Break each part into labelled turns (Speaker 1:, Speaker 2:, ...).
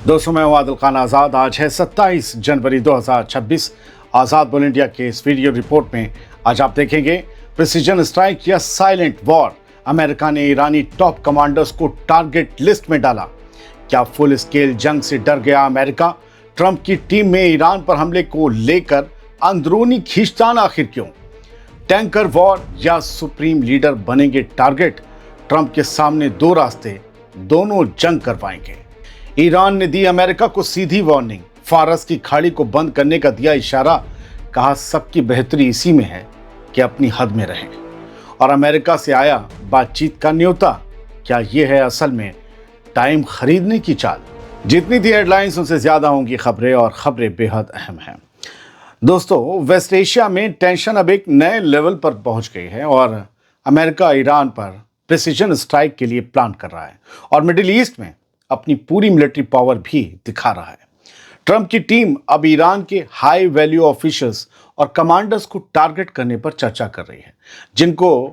Speaker 1: दोस्तों, मैं हूं आदिल खान आज़ाद। आज है 27 जनवरी 2026। आज़ाद बोल इंडिया के इस वीडियो रिपोर्ट में आज आप देखेंगे प्रिसीजन स्ट्राइक या साइलेंट वॉर। अमेरिका ने ईरानी टॉप कमांडर्स को टारगेट लिस्ट में डाला। क्या फुल स्केल जंग से डर गया अमेरिका? ट्रंप की टीम में ईरान पर हमले को लेकर अंदरूनी खींचतान आखिर क्यों? टैंकर वॉर या सुप्रीम लीडर बनेंगे टारगेट? ट्रंप के सामने दो रास्ते, दोनों जंग करवाएंगे। ईरान ने दी अमेरिका को सीधी वार्निंग, फारस की खाड़ी को बंद करने का दिया इशारा। कहा सबकी बेहतरी इसी में है कि अपनी हद में रहें। और अमेरिका से आया बातचीत का न्योता। क्या यह है असल में टाइम खरीदने की चाल? जितनी थी हेडलाइंस उनसे ज्यादा होंगी खबरें, और खबरें बेहद अहम हैं। दोस्तों, वेस्ट एशिया में टेंशन अब एक नए लेवल पर पहुंच गई है और अमेरिका ईरान पर प्रिसीजन स्ट्राइक के लिए प्लान कर रहा है और मिडिल ईस्ट में अपनी पूरी मिलिट्री पावर भी दिखा रहा है। ट्रंप की टीम अब ईरान के हाई वैल्यू ऑफिशियल्स और कमांडर्स को टारगेट करने पर चर्चा कर रही है, जिनको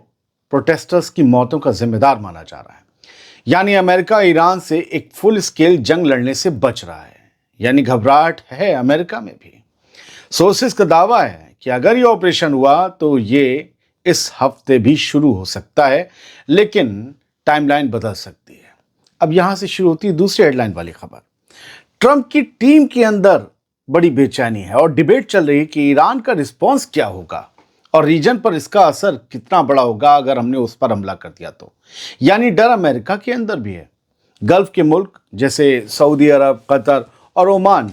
Speaker 1: प्रोटेस्टर्स की मौतों का जिम्मेदार माना जा रहा है। यानी अमेरिका ईरान से एक फुल स्केल जंग लड़ने से बच रहा है। यानी घबराहट है अमेरिका में भी। सोर्सेस का दावा है कि अगर ये ऑपरेशन हुआ तो ये इस हफ्ते भी शुरू हो सकता है, लेकिन टाइमलाइन बदल सकती है। अब यहां से शुरू होती है दूसरी हेडलाइन वाली खबर। ट्रंप की टीम के अंदर बड़ी बेचैनी है और डिबेट चल रही है कि ईरान का रिस्पांस क्या होगा और रीजन पर इसका असर कितना बड़ा होगा अगर हमने उस पर हमला कर दिया तो। यानी डर अमेरिका के अंदर भी है। गल्फ के मुल्क जैसे सऊदी अरब, कतर और ओमान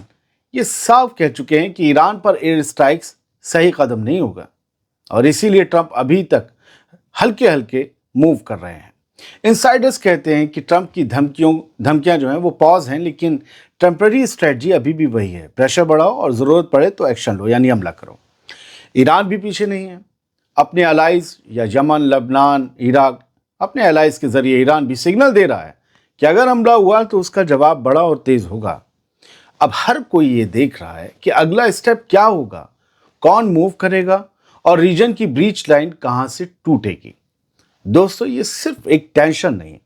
Speaker 1: ये साफ कह चुके हैं कि ईरान पर एयर स्ट्राइक्स सही कदम नहीं होगा, और इसीलिए ट्रंप अभी तक हल्के हल्के मूव कर रहे हैं। इनसाइडर्स कहते हैं कि ट्रंप की धमकियां जो हैं वो पॉज हैं, लेकिन टेम्पररी स्ट्रेटजी अभी भी वही है। प्रेशर बढ़ाओ और ज़रूरत पड़े तो एक्शन लो, यानी हमला करो। ईरान भी पीछे नहीं है। अपने अलाइज या यमन, लबनान, इराक, अपने अलाइज के जरिए ईरान भी सिग्नल दे रहा है कि अगर हमला हुआ तो उसका जवाब बड़ा और तेज होगा। अब हर कोई ये देख रहा है कि अगला स्टेप क्या होगा, कौन मूव करेगा और रीजन की ब्रीच लाइन कहां से टूटेगी। दोस्तों, ये सिर्फ एक टेंशन नहीं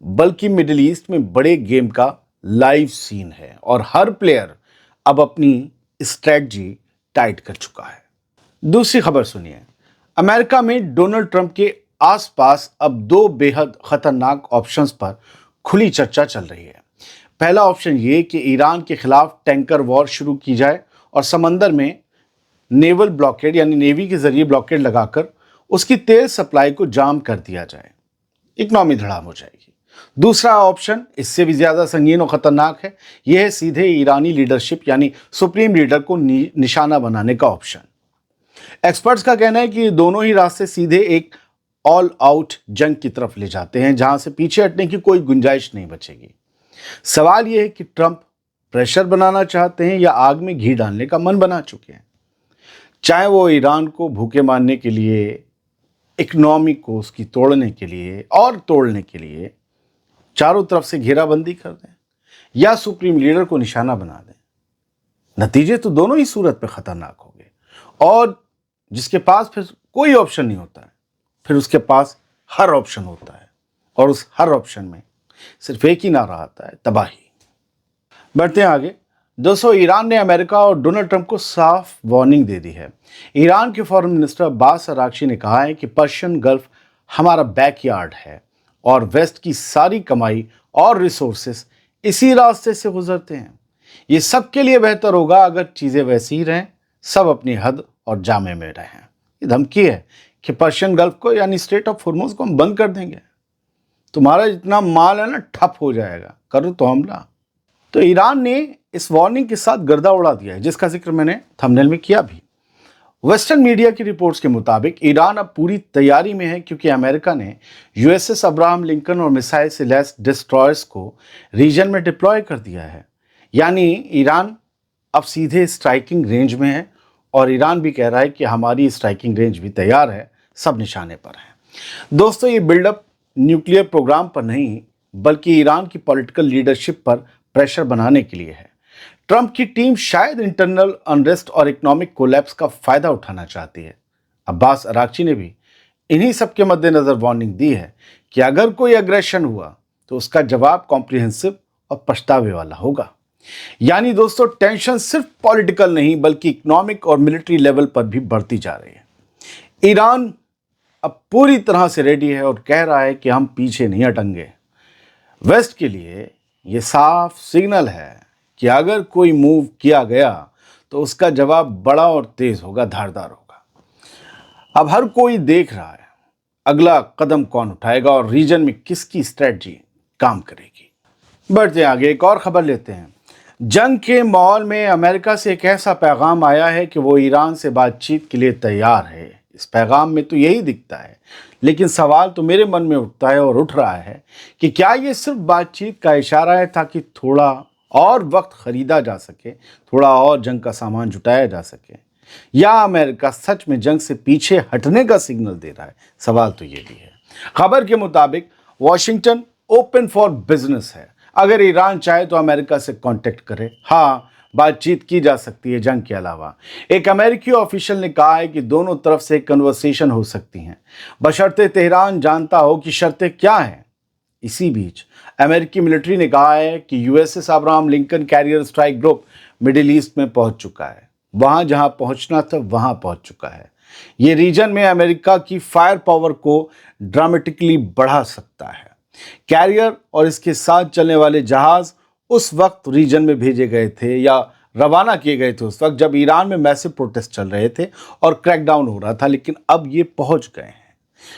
Speaker 1: बल्कि मिडिल ईस्ट में बड़े गेम का लाइव सीन है और हर प्लेयर अब अपनी स्ट्रेटजी टाइट कर चुका है। दूसरी खबर सुनिए। अमेरिका में डोनाल्ड ट्रंप के आसपास अब दो बेहद खतरनाक ऑप्शंस पर खुली चर्चा चल रही है। पहला ऑप्शन ये कि ईरान के खिलाफ टैंकर वॉर शुरू की जाए और समंदर में नेवल ब्लॉकेड यानी नेवी के जरिए ब्लॉकेड लगाकर उसकी तेल सप्लाई को जाम कर दिया जाए। इकोनॉमी धड़ाम हो जाएगी। दूसरा ऑप्शन इससे भी ज्यादा संगीन और खतरनाक है। यह है सीधे ईरानी लीडरशिप यानी सुप्रीम लीडर को निशाना बनाने का ऑप्शन। एक्सपर्ट्स का कहना है कि दोनों ही रास्ते सीधे एक ऑल आउट जंग की तरफ ले जाते हैं, जहां से पीछे हटने की कोई गुंजाइश नहीं बचेगी। सवाल यह है कि ट्रंप प्रेशर बनाना चाहते हैं या आग में घी डालने का मन बना चुके हैं। चाहे वो ईरान को भूखे मारने के लिए, इकोनॉमी को उसकी तोड़ने के लिए और तोड़ने के लिए चारों तरफ से घेराबंदी कर दें, या सुप्रीम लीडर को निशाना बना दें। नतीजे तो दोनों ही सूरत पे खतरनाक होंगे। और जिसके पास फिर कोई ऑप्शन नहीं होता है, फिर उसके पास हर ऑप्शन होता है, और उस हर ऑप्शन में सिर्फ एक ही नारा आता है, तबाही। बढ़ते हैं आगे। दोस्तों, ईरान ने अमेरिका और डोनाल्ड ट्रंप को साफ वार्निंग दे दी है। ईरान के फॉरेन मिनिस्टर अब्बास अरागची ने कहा है कि पर्शियन गल्फ हमारा बैकयार्ड है और वेस्ट की सारी कमाई और रिसोर्सेस इसी रास्ते से गुजरते हैं। ये सबके लिए बेहतर होगा अगर चीज़ें वैसी ही रहें, सब अपनी हद और जामे में रहें। ये धमकी है कि पर्शियन गल्फ को यानी स्ट्रेट ऑफ हॉर्मुज़ को हम बंद कर देंगे। तुम्हारा जितना माल है ना, ठप हो जाएगा, करो तो हमला। तो ईरान ने इस वार्निंग के साथ गर्दा उड़ा दिया है, जिसका जिक्र मैंने थंबनेल में किया भी। वेस्टर्न मीडिया की रिपोर्ट्स के मुताबिक ईरान अब पूरी तैयारी में है, क्योंकि अमेरिका ने यूएसएस अब्राहम लिंकन और मिसाइल से लैस डिस्ट्रॉयर्स को रीजन में डिप्लॉय कर दिया है। यानी ईरान अब सीधे स्ट्राइकिंग रेंज में है, और ईरान भी कह रहा है कि हमारी स्ट्राइकिंग रेंज भी तैयार है, सब निशाने पर है। दोस्तों, ये बिल्डअप न्यूक्लियर प्रोग्राम पर नहीं बल्कि ईरान की पॉलिटिकल लीडरशिप पर प्रेशर बनाने के लिए है। ट्रंप की टीम शायद इंटरनल अनरेस्ट और इकोनॉमिक कोलैप्स का फायदा उठाना चाहती है। अब्बास अरागची ने भी इन्हीं सब के मद्देनजर वार्निंग दी है कि अगर कोई एग्रेशन हुआ तो उसका जवाब कॉम्प्रिहेंसिव और पछतावे वाला होगा। यानी दोस्तों टेंशन सिर्फ पॉलिटिकल नहीं बल्कि इकोनॉमिक और मिलिट्री लेवल पर भी बढ़ती जा रही है। ईरान अब पूरी तरह से रेडी है और कह रहा है कि हम पीछे नहीं हटेंगे। वेस्ट के लिए ये साफ सिग्नल है कि अगर कोई मूव किया गया तो उसका जवाब बड़ा और तेज होगा, धारदार होगा। अब हर कोई देख रहा है अगला कदम कौन उठाएगा और रीजन में किसकी स्ट्रेटजी काम करेगी। बढ़ते हैं आगे, एक और खबर लेते हैं। जंग के माहौल में अमेरिका से एक ऐसा पैगाम आया है कि वो ईरान से बातचीत के लिए तैयार है। इस पैगाम में तो यही दिखता है, लेकिन सवाल तो मेरे मन में उठता है और उठ रहा है कि क्या ये सिर्फ बातचीत का इशारा है ताकि थोड़ा और वक्त खरीदा जा सके, थोड़ा और जंग का सामान जुटाया जा सके, या अमेरिका सच में जंग से पीछे हटने का सिग्नल दे रहा है। सवाल तो ये भी है। खबर के मुताबिक वॉशिंगटन ओपन फॉर बिजनेस है। अगर ईरान चाहे तो अमेरिका से कांटेक्ट करे। हाँ, बातचीत की जा सकती है जंग के अलावा। एक अमेरिकी ऑफिशियल ने कहा है कि दोनों तरफ से कन्वर्सेशन हो सकती हैं, बशर्ते तेहरान जानता हो कि शर्तें क्या हैं। इसी बीच अमेरिकी मिलिट्री ने कहा है कि USS Abraham Lincoln carrier strike group middle east में पहुंच चुका है। वहां जहां पहुंचना था वहां पहुंच चुका है। ये रीजन में अमेरिका की फायर पावर को ड्रामेटिकली बढ़ा सकता है। कैरियर और इसके साथ चलने वाले जहाज उस वक्त रीजन में भेजे गए थे या रवाना किए गए थे उस वक्त जब ईरान में मैसिव प्रोटेस्ट चल रहे थे और क्रैकडाउन हो रहा था, लेकिन अब ये पहुंच गए हैं।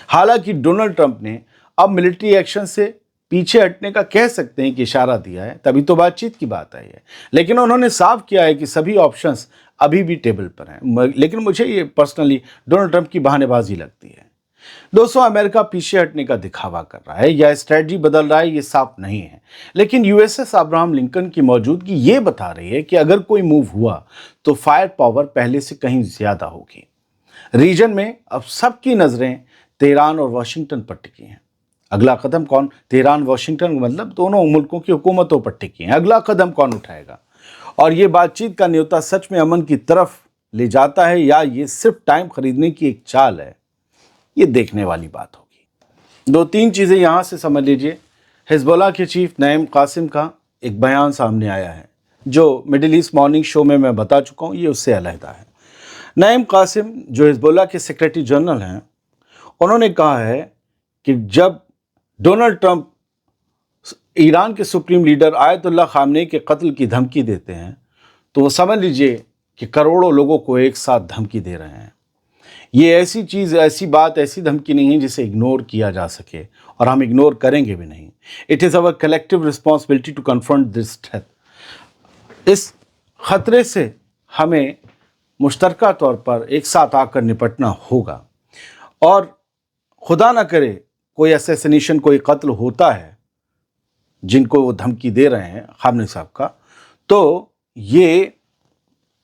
Speaker 1: हालांकि डोनाल्ड ट्रंप ने अब मिलिट्री एक्शन से पीछे हटने का कह सकते हैं कि इशारा दिया है, तभी तो बातचीत की बात आई है, लेकिन उन्होंने साफ किया है कि सभी ऑप्शंस अभी भी टेबल पर हैं। लेकिन मुझे ये पर्सनली डोनाल्ड ट्रंप की बहानेबाजी लगती है। दोस्तों, अमेरिका पीछे हटने का दिखावा कर रहा है या स्ट्रेटजी बदल रहा है, ये साफ नहीं है, लेकिन यूएसएस अब्राहम लिंकन की मौजूदगी ये बता रही है कि अगर कोई मूव हुआ तो फायर पावर पहले से कहीं ज्यादा होगी। रीजन में अब सबकी नजरें तेहरान और वाशिंगटन पर टिकी हैं। अगला कदम कौन, तेहरान वाशिंगटन मतलब दोनों मुल्कों की हुकूमतों पर टिकी हैं। अगला कदम कौन उठाएगा और ये बातचीत का न्योता सच में अमन की तरफ ले जाता है या ये सिर्फ टाइम खरीदने की एक चाल है, ये देखने वाली बात होगी। दो तीन चीज़ें यहाँ से समझ लीजिए। हिजबुल्लाह के चीफ नईम कासिम का एक बयान सामने आया है जो मिडिल ईस्ट मॉर्निंग शो में मैं बता चुका हूँ, ये उससे अलहदा है। नईम कासिम जो हिजबुल्लाह के सेक्रेटरी जनरल हैं, उन्होंने कहा है कि जब डोनाल्ड ट्रंप ईरान के सुप्रीम लीडर आयतुल्लाह खामनेई के कत्ल की धमकी देते हैं तो वो समझ लीजिए कि करोड़ों लोगों को एक साथ धमकी दे रहे हैं। ये ऐसी चीज़, ऐसी बात, ऐसी धमकी नहीं है जिसे इग्नोर किया जा सके और हम इग्नोर करेंगे भी नहीं। It is our collective responsibility to confront this threat. इस खतरे से हमें मुश्तरका तौर पर एक साथ आकर निपटना होगा और खुदा ना करे कोई असैसिनेशन, कोई कत्ल होता है जिनको वो धमकी दे रहे हैं खामनेई साहब का, तो ये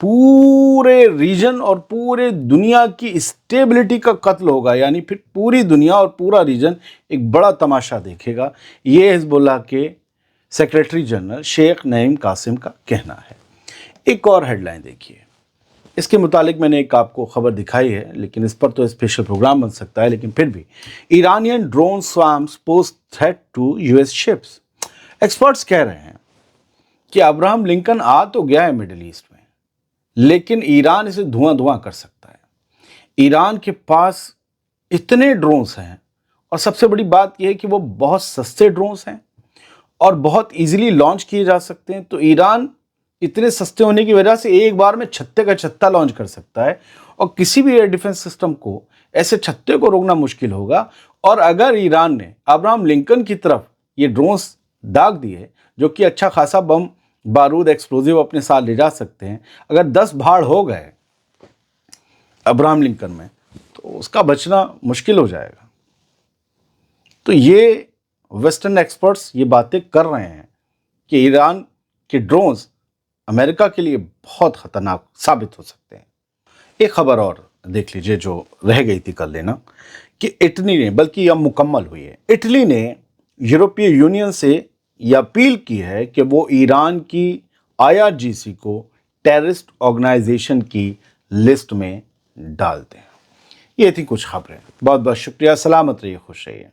Speaker 1: पूरे रीजन और पूरे दुनिया की स्टेबिलिटी का कत्ल होगा। यानी फिर पूरी दुनिया और पूरा रीजन एक बड़ा तमाशा देखेगा। ये हिजबुल्लाह के सेक्रेटरी जनरल शेख नईम कासिम का कहना है। एक और हेडलाइन देखिए, इसके मुतालिक मैंने एक आपको खबर दिखाई है, लेकिन इस पर तो स्पेशल प्रोग्राम बन सकता है, लेकिन फिर भी Iranian drone swarms pose threat to US ships. Experts कह रहे हैं कि अब्राहम लिंकन आ तो गया है मिडिल ईस्ट में, लेकिन ईरान इसे धुआं धुआं कर सकता है। ईरान के पास इतने ड्रोन्स हैं और सबसे बड़ी बात यह है कि वो बहुत सस्ते ड्रोन्स हैं और बहुत इजीली लॉन्च किए जा सकते हैं। तो ईरान इतने सस्ते होने की वजह से एक बार में छत्ते का छत्ता लॉन्च कर सकता है और किसी भी एयर डिफेंस सिस्टम को ऐसे छत्ते को रोकना मुश्किल होगा। और अगर ईरान ने अब्राहम लिंकन की तरफ ये ड्रोन्स दाग दिए, जो कि अच्छा खासा बम बारूद एक्सप्लोजिव अपने साथ ले जा सकते हैं, अगर 10 भाड़ हो गए अब्राहम लिंकन में तो उसका बचना मुश्किल हो जाएगा। तो ये वेस्टर्न एक्सपर्ट्स ये बातें कर रहे हैं कि ईरान के ड्रोन्स अमेरिका के लिए बहुत खतरनाक साबित हो सकते हैं। एक खबर और देख लीजिए जो रह गई थी कल लेना, कि इटली ने, बल्कि अब मुकम्मल हुई है, इटली ने यूरोपीय यूनियन से यह अपील की है कि वो ईरान की IRGC को टेररिस्ट ऑर्गेनाइजेशन की लिस्ट में डाल दें। ये थी कुछ खबरें। बहुत बहुत शुक्रिया। सलामत रहिए, खुश रहिए।